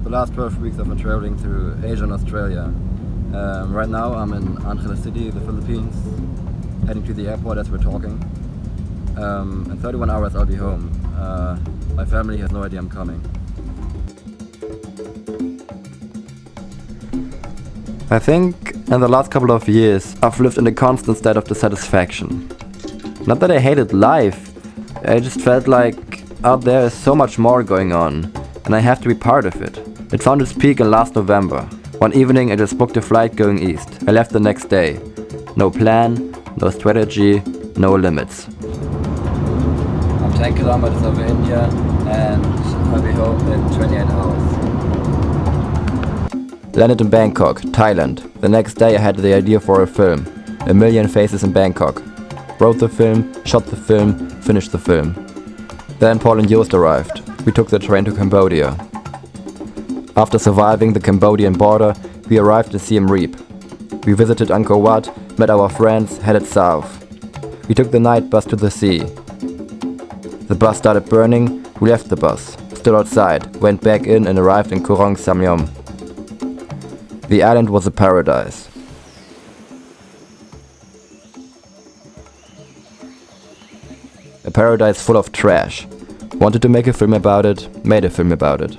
The last 12 weeks I've been traveling through Asia and Australia. Right now I'm in Angeles City, the Philippines, heading to the airport as we're talking. In 31 hours I'll be home. My family has no idea I'm coming. I think in the last couple of years I've lived in a constant state of dissatisfaction. Not that I hated life, I just felt like out there is so much more going on and I have to be part of it. It found its peak in last November. One evening I just booked a flight going east. I left the next day. No plan, no strategy, no limits. I'm 10 kilometers over India and I'll be home in 28 hours. Landed in Bangkok, Thailand. The next day I had the idea for a film. 1 Million Faces in Bangkok. Wrote the film, shot the film, finished the film. Then Paul and Joost arrived. We took the train to Cambodia. After surviving the Cambodian border, we arrived in Siem Reap. We visited Angkor Wat, met our friends, headed south. We took the night bus to the sea. The bus started burning, we left the bus, stood outside, went back in and arrived in Kurong Samyom. The island was a paradise. A paradise full of trash. Wanted to make a film about it, made a film about it.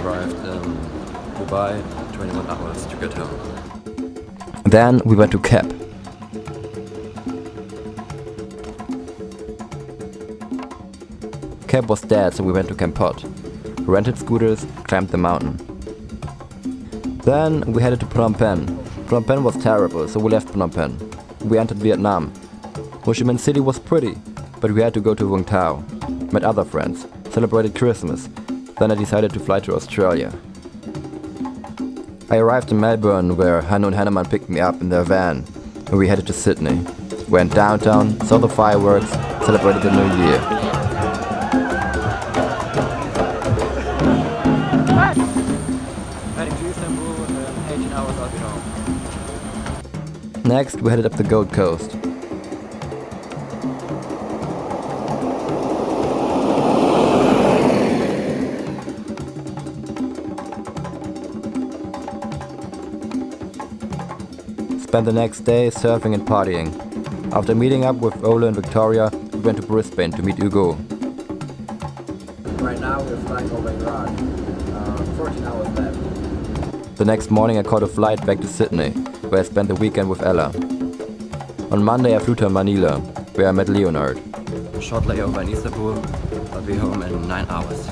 Arrived in Dubai, 21 hours to get home. Then we went to Kep. Kep was dead, so we went to Kampot. Rented scooters, climbed the mountain. Then we headed to Phnom Penh. Phnom Penh was terrible, so we left Phnom Penh. We entered Vietnam. Ho Chi Minh City was pretty, but we had to go to Vung Tau. Met other friends, celebrated Christmas. Then I decided to fly to Australia. I arrived in Melbourne, where Hannu and Hanneman picked me up in their van, and we headed to Sydney. Went downtown, saw the fireworks, celebrated the New Year. Heading to Istanbul, in 18 hours I'll be home. Next, we headed up the Gold Coast. Spent the next day surfing and partying. After meeting up with Ola and Victoria, we went to Brisbane to meet Hugo. Right now we're flying over Iraq. 14 hours left. The next morning I caught a flight back to Sydney, where I spent the weekend with Ella. On Monday I flew to Manila, where I met Leonard. Short layover in Istanbul. I'll be home in 9 hours.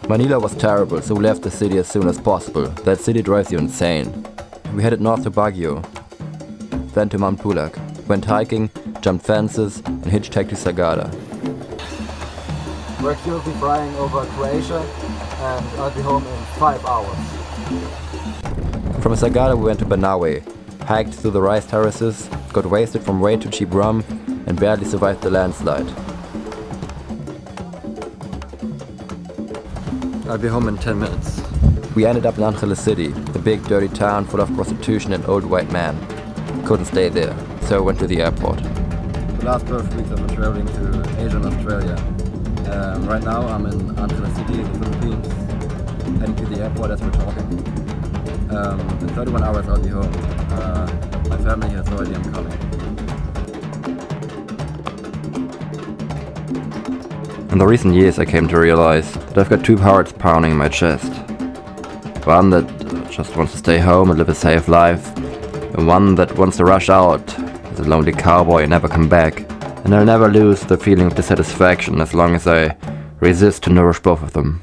Manila was terrible, so we left the city as soon as possible. That city drives you insane. We headed north to Baguio. Then to Mount Pulag, went hiking, jumped fences and hitchhiked to Sagada. We're currently flying over Croatia and I'll be home in 5 hours. From Sagada we went to Banawe, hiked through the rice terraces, got wasted from way too cheap rum and barely survived the landslide. I'll be home in 10 minutes. We ended up in Angeles City, the big dirty town full of prostitution and old white men. Couldn't stay there, so I went to the airport. The last 12 weeks I've been traveling through Asia and Australia. Right now I'm in Angeles City, the Philippines, heading to the airport as we're talking. In 31 hours I'll be home. My family has no idea I'm coming. In the recent years I came to realize that I've got two hearts pounding in my chest. One that just wants to stay home and live a safe life, and one that wants to rush out as a lonely cowboy and never come back. And I'll never lose the feeling of dissatisfaction as long as I resist to nourish both of them.